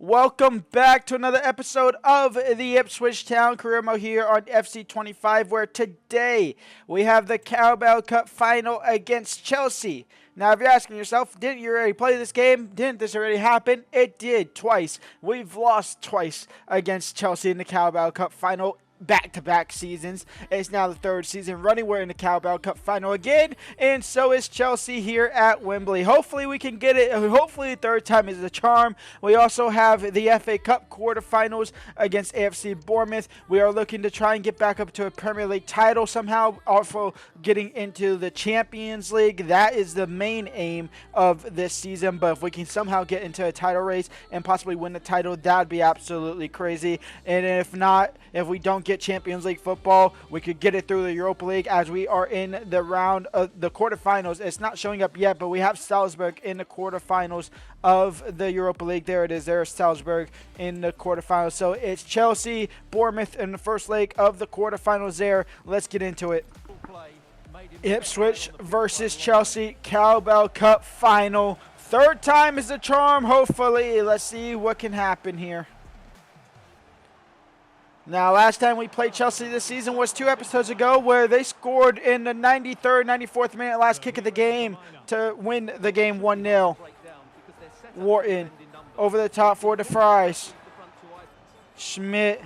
Welcome back to another episode of the Ipswich Career Mode here on FC25, where today we have the Carabao Cup final against Chelsea. Now, if you're asking yourself, didn't you already play this game? Didn't this already happen? It did, twice. We've lost twice against Chelsea in the Carabao Cup final. Back-to-back seasons. It's now the third season running. We're in the Carabao Cup final again, and so is Chelsea here at Wembley. Hopefully we can get it. Hopefully third time is the charm. We also have the FA Cup quarterfinals against AFC Bournemouth. We are looking to try and get back up to a Premier League title somehow. Also getting into the Champions League. That is the main aim of this season, but if we can somehow get into a title race and possibly win the title, that would be absolutely crazy. And if not, if we don't get Champions League football, we could get it through the Europa League, as we are in the round of the quarterfinals. It's not showing up yet, but we have Salzburg in the quarterfinals of the Europa League. There it is. There's Salzburg in the quarterfinals. So it's Chelsea, Bournemouth in the first leg of the quarterfinals there. Let's get into it. Ipswich versus Chelsea, Carabao Cup final. Third time is the charm, hopefully. Let's see what can happen here. Now, last time we played Chelsea this season was 2 episodes ago, where they scored in the 93rd, 94th minute, last kick of the game to win the game 1-0. Wharton over the top for the Fries. Schmidt.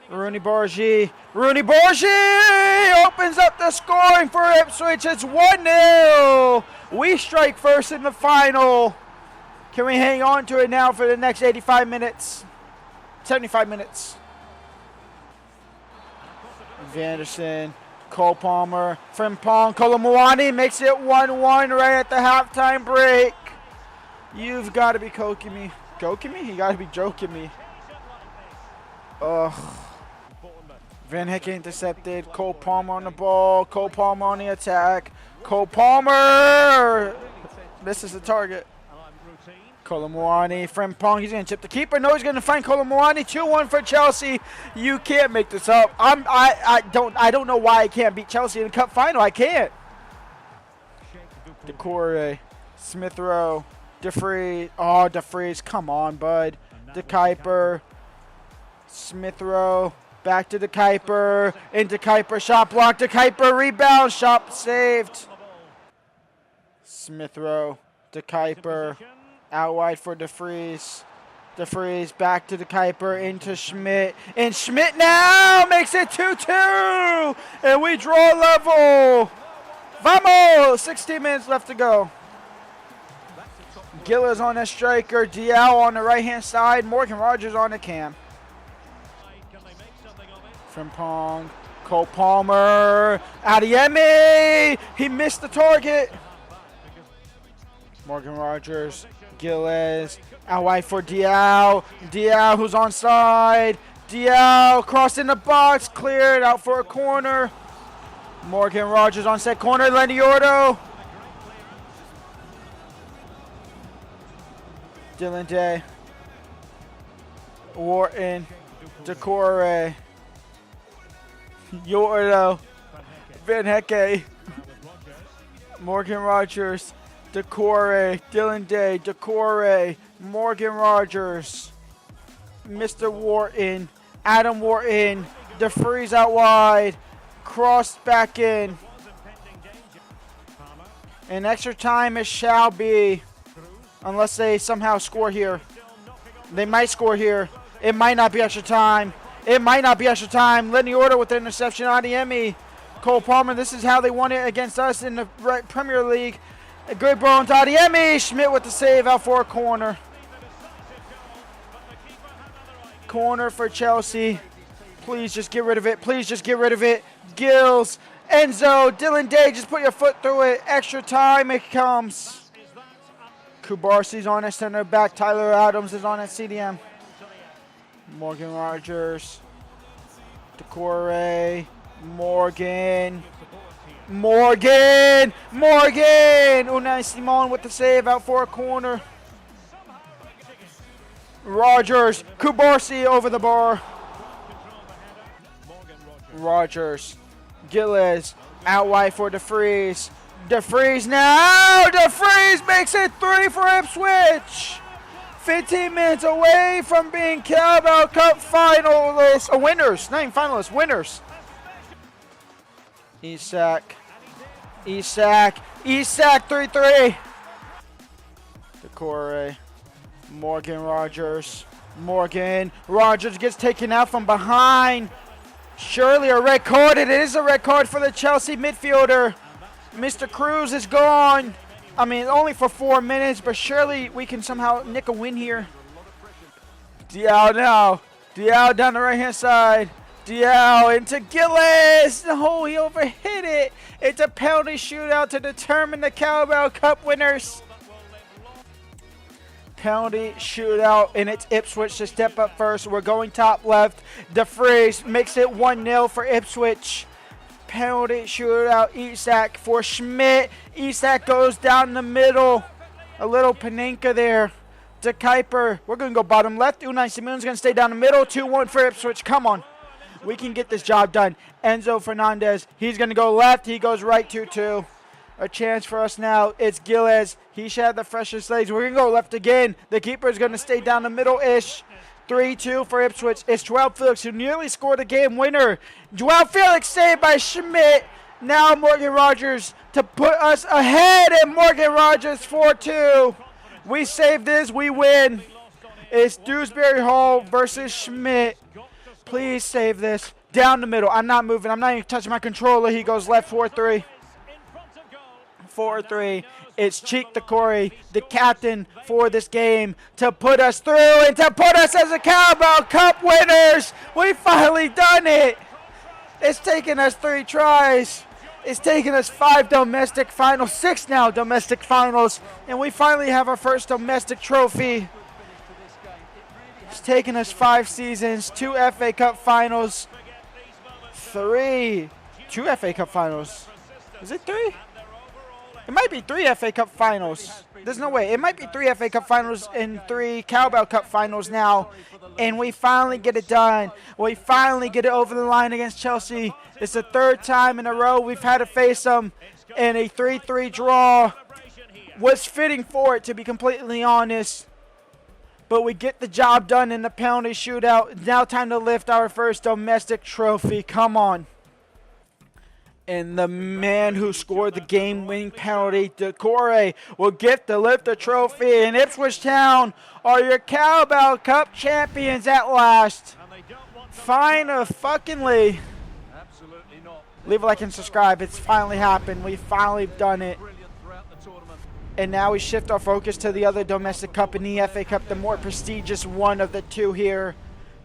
Rooney Bargy. Rooney Bargy opens up the scoring for Ipswich. It's 1-0. We strike first in the final. Can we hang on to it now for the next 85 minutes? 75 minutes. Vanderson, Cole Palmer, Frimpong, Colomwani makes it 1-1 right at the halftime break. You've got to be coking me. Coking me? You got to be joking me. Ugh. Van Heck intercepted. Cole Palmer on the ball. Cole Palmer on the attack. Cole Palmer misses the target. Colomwani, Frimpong, he's going to chip the keeper. No, he's going to find Colomwani. 2-1 for Chelsea. You can't make this up. I don't know why I can't beat Chelsea in the cup final. I can't. Decore, Smith Rowe, DeFries. Oh, DeFries, come on, bud. De Kuiper, Smith Rowe, back to De Kuiper, into Kuiper, shot block. De Kuiper, rebound, shot saved. Smith Rowe, De Kuiper. Out wide for DeFries. DeFries back to De Kuiper, into Schmidt. And Schmidt now makes it 2-2. And we draw level. Vamos! 16 minutes left to go. Gillis on the striker. Diao on the right-hand side. Morgan Rogers on the cam. Frimpong. Cole Palmer. Adeyemi. He missed the target. Morgan Rogers. Gilles, out wide for Diao. Diao, who's onside. Diao, crossed in the box, cleared out for a corner. Morgan Rogers on set corner. Lenny Ordo. Dylan Day. Wharton. Decore. Yordo. Van Hecke. Morgan Rogers. Decore, Dylan Day, Decore, Morgan Rogers, Mr. Wharton, Adam Wharton, DeFries out wide, crossed back in. And extra time it shall be, unless they somehow score here. They might score here. It might not be extra time. It might not be extra time. Lenny Order with the interception. Adeyemi, Cole Palmer, this is how they won it against us in the Premier League. A good ball to Adeyemi. Schmidt with the save out for a corner. Corner for Chelsea. Please just get rid of it. Please just get rid of it. Gills. Enzo. Dylan Day. Just put your foot through it. Extra time. It comes. Kubarsi's on at center back. Tyler Adams is on at CDM. Morgan Rogers. Decore. Morgan. Morgan! Unai Simon with the save out for a corner. Rogers, Kubarsi over the bar. Rogers, Gilles, out wide for DeFries now! DeFries makes it 3 for Ipswich! 15 minutes away from being Carabao Cup finalists, winners, not even finalists, winners. Isak, 3-3. Decore, Morgan Rogers gets taken out from behind. Surely a red card. It is a red card for the Chelsea midfielder. Mr. Cruz is gone. I mean, only for 4 minutes, but surely we can somehow nick a win here. Diao now. Diao down the right-hand side. Diao into Gillis. No, he overhit it. It's a penalty shootout to determine the Carabao Cup winners. Penalty shootout, and it's Ipswich to step up first. We're going top left. DeFries makes it 1-0 for Ipswich. Penalty shootout, Isak for Schmidt. Isak goes down the middle. A little Panenka there to Kuiper. We're going to go bottom left. Unai Simon's going to stay down the middle. 2-1 for Ipswich. Come on. We can get this job done. Enzo Fernandez, he's going to go left. He goes right 2-2. A chance for us now. It's Gilles. He should have the freshest legs. We're going to go left again. The keeper is going to stay down the middle-ish. 3-2 for Ipswich. It's Joao Felix who nearly scored a game winner. Joao Felix saved by Schmidt. Now Morgan Rogers to put us ahead, and Morgan Rogers 4-2. We save this, we win. It's Dewsbury Hall versus Schmidt. Please save this. Down the middle. I'm not moving. I'm not even touching my controller. He goes left 4-3. 4-3. It's Cheek Decore, the captain for this game, to put us through and to put us as a Carabao Cup winners. We finally done it. It's taken us 3 tries. It's taken us 5 domestic finals, 6 now domestic finals, and we finally have our first domestic trophy. It's taken us 5 seasons, 2 FA Cup finals, 2 FA Cup finals. Is it 3? It might be 3 FA Cup finals. There's no way. It might be 3 FA Cup finals and 3 Carabao Cup finals now. And we finally get it done. We finally get it over the line against Chelsea. It's the 3rd time in a row we've had to face them. And a 3-3 draw was fitting for it, to be completely honest. But we get the job done in the penalty shootout. Now time to lift our first domestic trophy. Come on. And the man who scored the game-winning penalty, Decore, will get to lift the trophy. And Ipswich Town are your Carabao Cup champions at last. Finally. Leave a like and subscribe. It's finally happened. We've finally done it. And now we shift our focus to the other domestic cup in the FA Cup, the more prestigious one of the 2 here.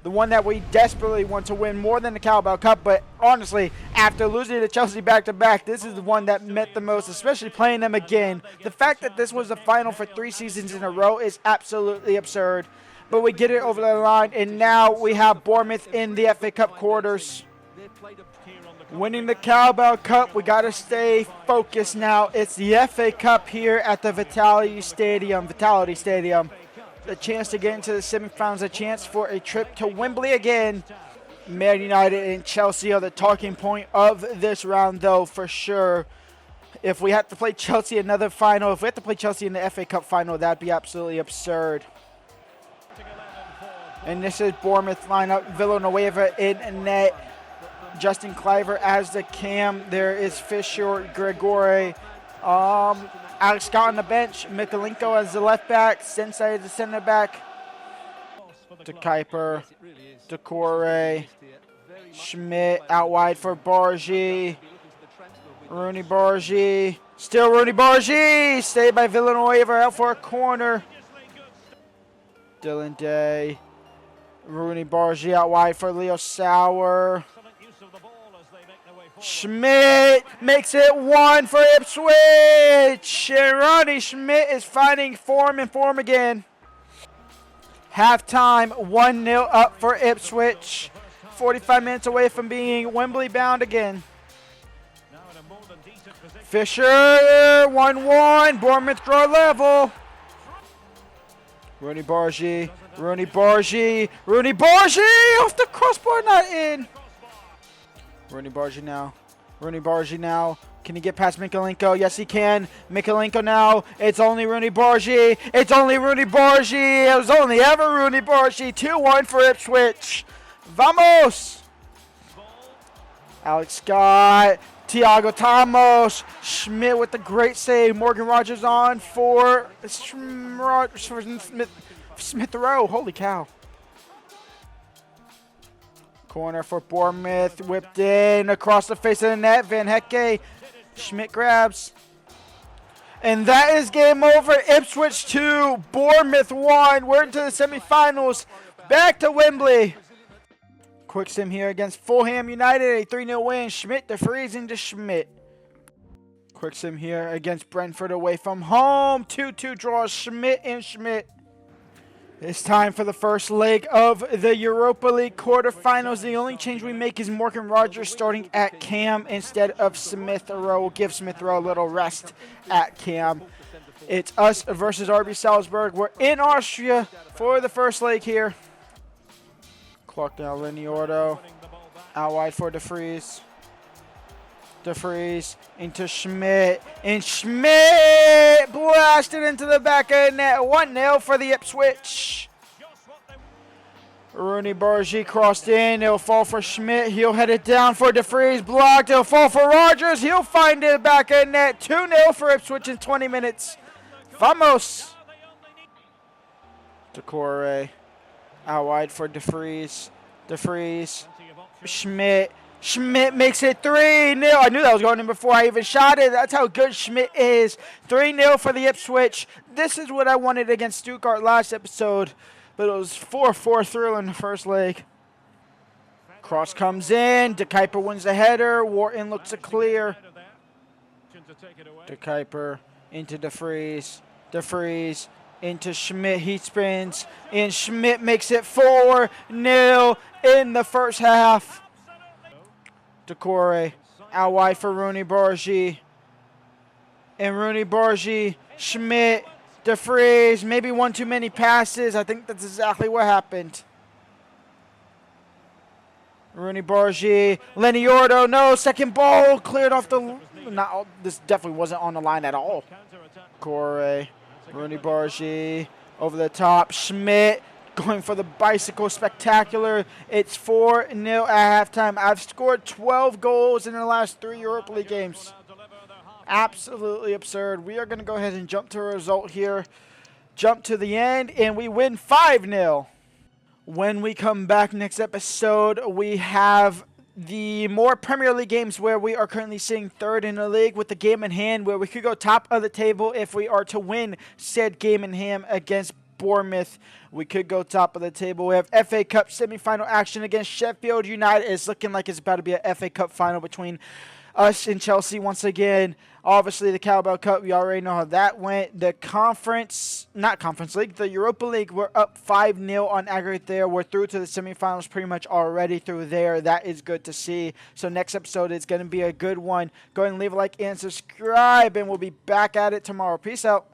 The one that we desperately want to win more than the Carabao Cup. But honestly, after losing to Chelsea back-to-back, this is the one that meant the most, especially playing them again. The fact that this was the final for 3 seasons in a row is absolutely absurd. But we get it over the line, and now we have Bournemouth in the FA Cup quarters. Winning the Carabao Cup, we got to stay focused now. It's the FA Cup here at the Vitality Stadium. A chance to get into the semifinals, a chance for a trip to Wembley again. Man United and Chelsea are the talking point of this round, though, for sure. If we have to play Chelsea another final, if we have to play Chelsea in the FA Cup final, that'd be absolutely absurd. And this is Bournemouth lineup. Villanueva in net. Justin Cliver as the cam. There is Fisher, Gregore, Alex Scott on the bench, Mikalenko as the left back, Sensei as the center back, to Kuiper, Decore, Schmidt out wide for Bargy, Rooney Bargy, still Rooney Bargy, saved by Villanueva out for a corner, Dylan Day, Rooney Bargy out wide for Leo Sauer. Schmidt makes it 1 for Ipswich. And Ronnie Schmidt is finding form again. Halftime, 1-0 up for Ipswich. 45 minutes away from being Wembley bound again. Fisher, 1-1. Bournemouth draw level. Rooney Bargy off the crossbar, not in. Rooney Bargy now. Can he get past Mikolenko? Yes, he can. Mikolenko now. It's only Rooney Bargi. It's only Rooney Bargi. It was only ever Rooney Bargi. 2-1 for Ipswich. Vamos! Alex Scott. Thiago Thomas. Schmidt with the great save. Morgan Rogers on for Smith Rowe. Holy cow. Corner for Bournemouth. Whipped in across the face of the net. Van Hecke. Schmidt grabs. And that is game over. Ipswich 2, Bournemouth 1. We're into the semifinals. Back to Wembley. Quick sim here against Fulham United. A 3-0 win. Schmidt to Freeze into Schmidt. Quick sim here against Brentford away from home. 2-2 draws. Schmidt and Schmidt. It's time for the first leg of the Europa League quarterfinals. The only change we make is Morgan Rogers starting at cam instead of Smith Rowe. We'll give Smith Rowe a little rest at cam. It's us versus RB Salzburg. We're in Austria for the first leg here. Clock down Leniordo. Out wide for DeFries. DeFries into Schmidt. And Schmidt blasted into the back of the net. 1-0 for the Ipswich. Rooney Bargi crossed in. He'll fall for Schmidt. He'll head it down for DeFries. Blocked. He'll fall for Rogers. He'll find it back of the net. 2-0 for Ipswich in 20 minutes. Vamos. Decore. Out wide for DeFries. DeFries. Schmidt. Schmidt makes it 3-0. I knew that was going in before I even shot it. That's how good Schmidt is. 3-0 for the Ipswich. This is what I wanted against Stuttgart last episode, but it was 4-4 through in the first leg. Cross comes in. De Kuiper wins the header. Wharton looks to clear. De Kuiper into DeFries. DeFries into Schmidt. He spins, and Schmidt makes it 4-0 in the first half. Decore, out wide for Rooney Bargi. And Rooney Bargi, Schmidt, DeFries, maybe one too many passes. I think that's exactly what happened. Rooney Bargi, Leniordo, no, second ball, cleared off the, this definitely wasn't on the line at all. Decore, Rooney Bargi, over the top, Schmidt, going for the bicycle spectacular. It's 4-0 at halftime. I've scored 12 goals in the last 3 Europa League games. Absolutely absurd. We are going to go ahead and jump to a result here. Jump to the end, and we win 5-0. When we come back next episode, we have the more Premier League games where we are currently sitting third in the league with the game in hand, where we could go top of the table if we are to win said game in hand against Bournemouth. We could go top of the table. We have FA Cup semifinal action against Sheffield United. It's looking like it's about to be a FA Cup final between us and Chelsea once again. Obviously, the Carabao Cup, we already know how that went. The the Europa League, we're up 5-0 on aggregate there. We're through to the semifinals pretty much already through there. That is good to see. So next episode is going to be a good one. Go ahead and leave a like and subscribe, and we'll be back at it tomorrow. Peace out.